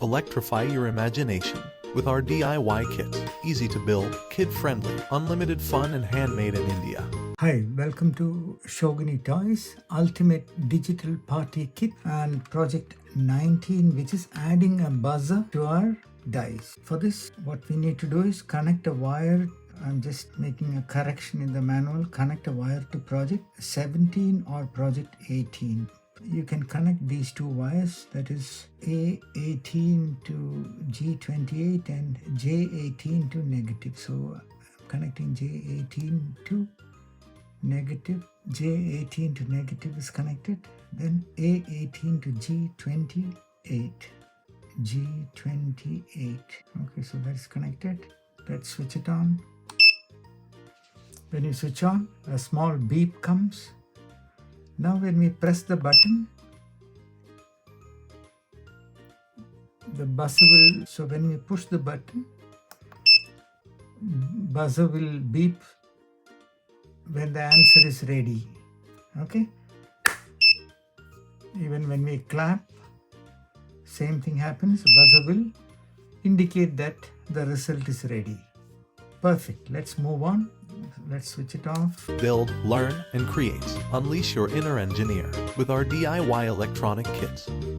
Electrify your imagination with our DIY kit. Easy to build, kid-friendly, unlimited fun and handmade in India. Hi, welcome to Shogini Toys Ultimate Digital Party Kit and Project 19, which is adding a buzzer to our dice. For this, what we need to do is connect a wire. I'm just making a correction in the manual. Connect a wire to project 17 or project 18. You can connect these two wires, that is A18 to G28 and J18 to negative. So I'm connecting J18 to negative. J18 to negative is connected. Then A18 to G28. G28. Okay, so that's connected. Let's switch it on. When you switch on, a small beep comes. Now when we press the button, the buzzer will, so when we push the button, buzzer will beep when the answer is ready. Okay? Even when we clap, same thing happens. Buzzer will indicate that the result is ready. Perfect. Let's move on. Let's switch it off. Build, learn, and create. Unleash your inner engineer with our DIY electronic kits.